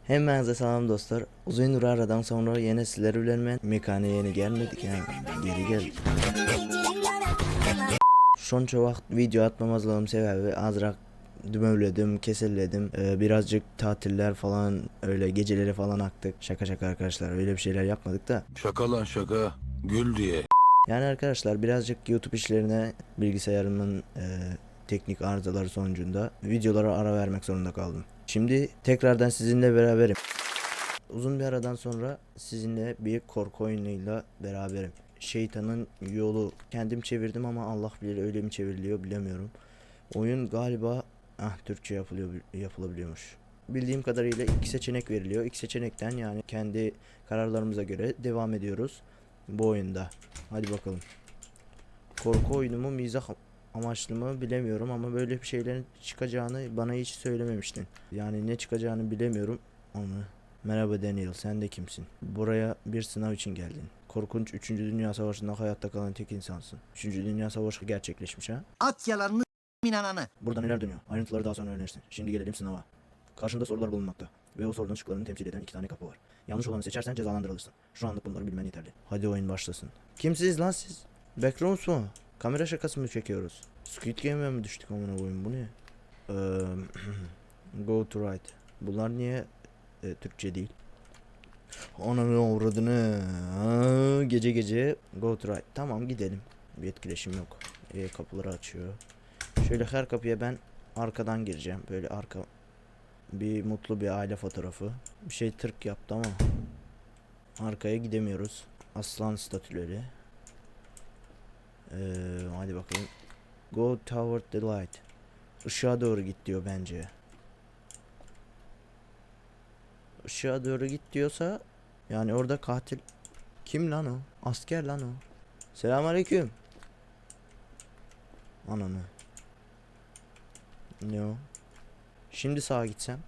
Hepinize selam dostlar. Uzun bir aradan sonra yine sizlerle bilen mekaniğe yeni gelmedik yani. Geri geldik. Şunca vakit video atmamazlığım sebebi azrak dümövledim, keselledim. Birazcık tatiller falan öyle geceleri falan aktık. Şaka şaka arkadaşlar, öyle bir şeyler yapmadık da. Şaka lan şaka. Gül diye. Yani arkadaşlar birazcık YouTube işlerine bilgisayarımın teknik arızaları sonucunda videolara ara vermek zorunda kaldım. Şimdi tekrardan sizinle beraberim. Uzun bir aradan sonra sizinle bir korku oyunuyla beraberim. Şeytanın yolu kendim çevirdim ama Allah bilir öyle mi çevriliyor bilemiyorum. Oyun galiba Türkçe yapılabiliyormuş. Bildiğim kadarıyla iki seçenek veriliyor. İki seçenekten yani kendi kararlarımıza göre devam ediyoruz bu oyunda. Hadi bakalım. Korku oyunu mu mizah amaçlı mı bilemiyorum ama böyle bir şeylerin çıkacağını bana hiç söylememiştin. Yani ne çıkacağını bilemiyorum onu. Merhaba Daniel, sen de kimsin? Buraya bir sınav için geldin. Korkunç 3. Dünya Savaşı'nda hayatta kalan tek insansın. 3. Dünya Savaşı gerçekleşmiş ha? At yalanını inananı. Burada neler dönüyor? Ayrıntıları daha sonra öğrenirsin. Şimdi gelelim sınava. Karşında sorular bulunmakta. Ve o sorunun şıklarını temsil eden 2 tane kapı var. Yanlış olanı seçersen cezalandırılırsın. Şu anlık bunları bilmen yeterli. Hadi oyun başlasın. Kimsiniz lan siz? Backrooms mu? Kamera şakası mı çekiyoruz? Squid Game'e mi düştük amına koyayım, bu ne? Go to right. Bunlar niye Türkçe değil? Ananı avradını. Gece gece go to right. Tamam gidelim. Bir etkileşim yok. Kapıları açıyor. Şöyle her kapıya ben arkadan gireceğim. Böyle arka bir mutlu bir aile fotoğrafı. Bir şey tırk yaptı ama arkaya gidemiyoruz. Aslan statüleri. Hadi bakalım. Go toward the light. Işığa doğru git diyor bence. Işığa doğru git diyorsa yani orada katil kim lan o? Asker lan o. Selamünaleyküm. Ananı. Ne o? Şimdi sağa gitsem.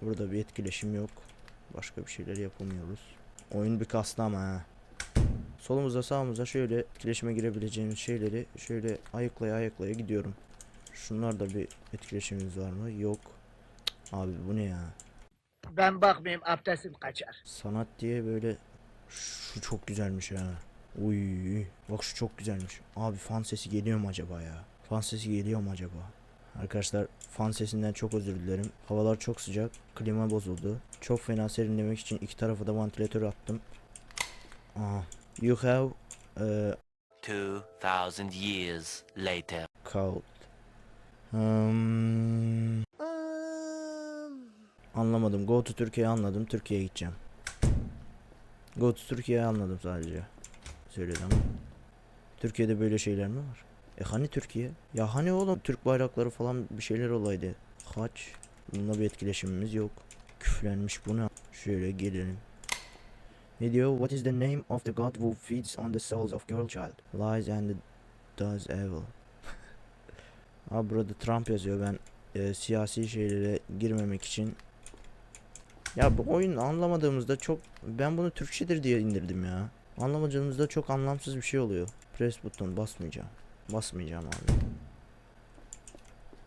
Burada bir etkileşim yok. Başka bir şeyler yapamıyoruz. Oyun bir kastı ama ha. Solumuza sağımıza şöyle etkileşime girebileceğimiz şeyleri şöyle ayıklaya gidiyorum. Şunlarda bir etkileşimimiz var mı? Yok. Abi bu ne ya? Ben bakmayayım abdestim kaçar. Sanat diye böyle şu çok güzelmiş ha. Uy, bak şu çok güzelmiş. Abi fan sesi geliyor mu acaba ya? Fan sesi geliyor mu acaba? Arkadaşlar fan sesinden çok özür dilerim. Havalar çok sıcak. Klima bozuldu. Çok fena serinlemek için iki tarafa da vantilatör attım. You have 2000 years later. cold. Anlamadım. Go to Türkiye anladım. Türkiye'ye gideceğim. Go to Türkiye anladım sadece. Söyledi ama. Türkiye'de böyle şeyler mi var? Hani Türkiye? Ya hani oğlum Türk bayrakları falan bir şeyler olaydı. Haç. Bununla bir etkileşimimiz yok. Küflenmiş bu ne? Şöyle gelelim. Ne diyor? What is the name of the god who feeds on the souls of girl child? Lies and does evil. Abi burada Trump yazıyor. Ben siyasi şeylere girmemek için. Ya bu oyun anlamadığımızda çok, ben bunu Türkçedir diye indirdim ya. Anlamadığımızda çok anlamsız bir şey oluyor. Press buton basmayacağım. Basmayacağım abi.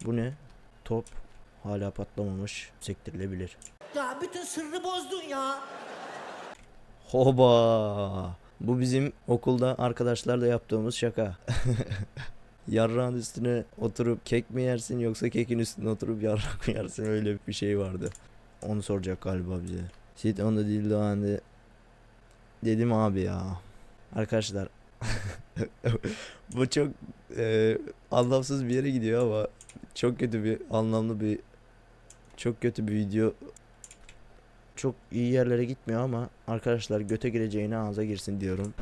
Bu ne? Top hala patlamamış. Sektirilebilir. Ya bütün sırrı bozdun ya. Hoba! Bu bizim okulda arkadaşlarla yaptığımız şaka. Yarrağın üstüne oturup kek mi yersin yoksa kekin üstüne oturup yarrak mı yersin, öyle bir şey vardı. Onu soracak galiba bize. Sit on the dildo and dedim abi ya. Arkadaşlar bu çok anlamsız bir yere gidiyor ama çok kötü bir çok kötü bir video. Çok iyi yerlere gitmiyor ama arkadaşlar göte gireceğine ağza girsin diyorum.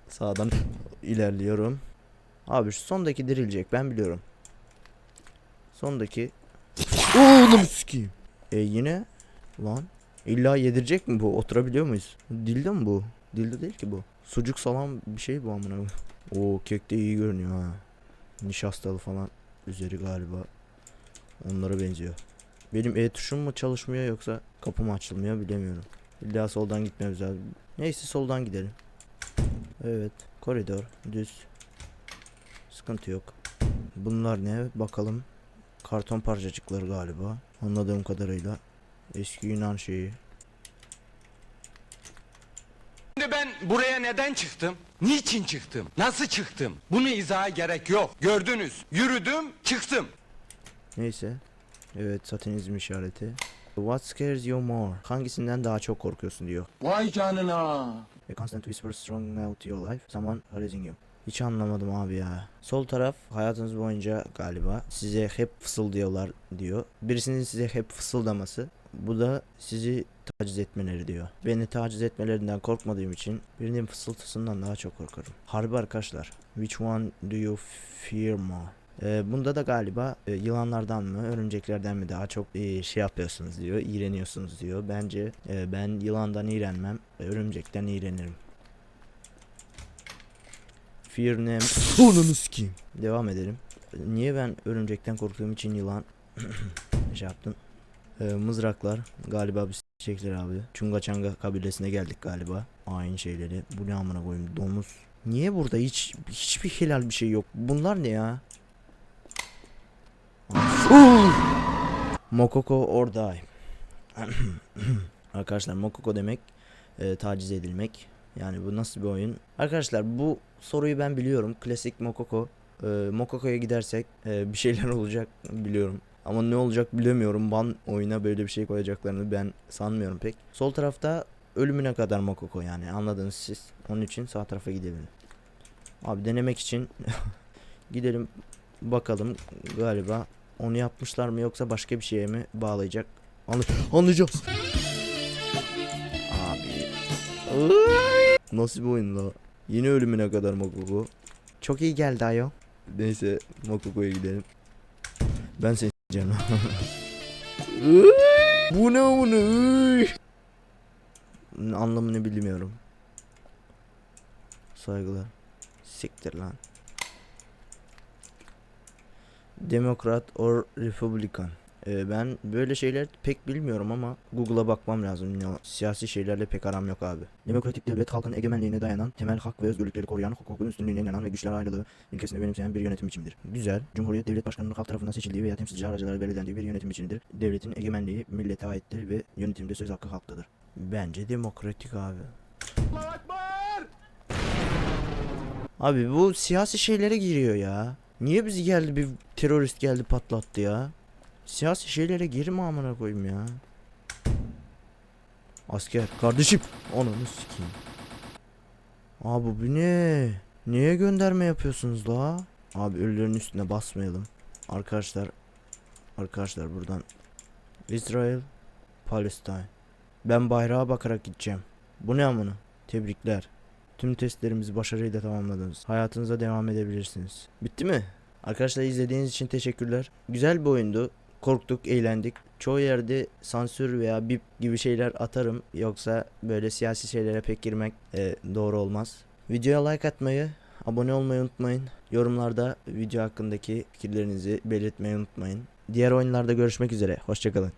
Sağdan ilerliyorum. Abi şu sondaki dirilecek, ben biliyorum. Sondaki oğlum sikeyim. Yine lan illa yedirecek mi bu? Oturabiliyor muyuz? Dildo mu bu? Dildo değil ki bu. Sucuk salam bir şey bu amına. Oo, kek de iyi görünüyor ha. Nişastalı falan üzeri galiba. Onlara benziyor. Benim tuşum mu çalışmıyor yoksa kapı mı açılmıyor bilemiyorum. İlla soldan gitmemiz lazım. Neyse soldan gidelim. Evet, koridor düz. Sıkıntı yok. Bunlar ne? Bakalım. Karton parçacıkları galiba. Anladığım kadarıyla. Eski Yunan şeyi. Şimdi ben buraya neden çıktım? Niçin çıktım? Nasıl çıktım? Bunu izaha gerek yok. Gördünüz. Yürüdüm, çıktım. Neyse. Evet, satanizm işareti. What scares you more? Hangisinden daha çok korkuyorsun diyor. Vay canına. A constant whisper strong out your life. Someone harassing you. Hiç anlamadım abi ya. Sol taraf hayatınız boyunca galiba size hep fısıldıyorlar diyor. Birisinin size hep fısıldaması. Bu da sizi taciz etmeleri diyor. Beni taciz etmelerinden korkmadığım için birinin fısıltısından daha çok korkarım. Harbi arkadaşlar. Which one do you fear more? Bunda da galiba yılanlardan mı, örümceklerden mi daha çok şey yapıyorsunuz diyor, iğreniyorsunuz diyor. Bence ben yılandan iğrenmem, örümcekten iğrenirim. Fear name. Onunu sikeyim. Devam edelim. Niye ben örümcekten korktuğum için yılan şey yaptım. Mızraklar galiba bir çekler abi. Çunga Çanga kabilesine geldik galiba. Aynı şeyleri. Bu ne amına koyayım, domuz. Niye burada hiçbir helal bir şey yok? Bunlar ne ya? Mokoko orada. Arkadaşlar Mokoko demek taciz edilmek. Yani bu nasıl bir oyun? Arkadaşlar bu soruyu ben biliyorum. Klasik Mokoko. Mokoko'ya gidersek bir şeyler olacak biliyorum. Ama ne olacak bilemiyorum. Ban oyuna böyle bir şey koyacaklarını ben sanmıyorum pek. Sol tarafta ölümüne kadar Mokoko, yani anladınız siz. Onun için sağ tarafa gidelim. Abi denemek için gidelim bakalım, galiba onu yapmışlar mı yoksa başka bir şeye mi bağlayacak? Anlayacağız. Abi. Nasıl bir oyun la? Yine ölümüne kadar Mokoko. Çok iyi geldi ayo. Neyse Mokoko'ya gidelim. Ben seni canım. Bu ne bunu? Anlamını bilmiyorum. Saygılar. Siktir lan. Demokrat or Republican. Ben böyle şeyler pek bilmiyorum ama Google'a bakmam lazım. Siyasi şeylerle pek aram yok abi. Demokratik devlet halkın egemenliğine dayanan, temel hak ve özgürlükleri koruyan, hukukun üstünlüğüne inanan ve güçler ayrılığı ilkesini benimseyen bir yönetim biçimidir. Güzel. Cumhuriyet devlet başkanının halk tarafından seçildiği veya temsilci aracılara belirlendiği bir yönetim biçimidir. Devletin egemenliği millete aittir ve yönetimde söz hakkı halktadır. Bence demokratik abi. Abi bu siyasi şeylere giriyor ya. Niye bizi geldi bir terörist geldi patlattı ya? Siyasi şeylere girme amına koyayım ya. Asker kardeşim. Ananı sikeyim. Abi bu ne? Niye gönderme yapıyorsunuz la? Abi ölülerin üstüne basmayalım. Arkadaşlar buradan İsrail, Palestine. Ben bayrağa bakarak gideceğim. Bu ne amına? Tebrikler. Tüm testlerimizi başarıyla tamamladınız. Hayatınıza devam edebilirsiniz. Bitti mi? Arkadaşlar izlediğiniz için teşekkürler. Güzel bir oyundu. Korktuk, eğlendik. Çoğu yerde sansür veya bip gibi şeyler atarım. Yoksa böyle siyasi şeylere pek girmek doğru olmaz. Videoya like atmayı, abone olmayı unutmayın. Yorumlarda video hakkındaki fikirlerinizi belirtmeyi unutmayın. Diğer oyunlarda görüşmek üzere. Hoşçakalın.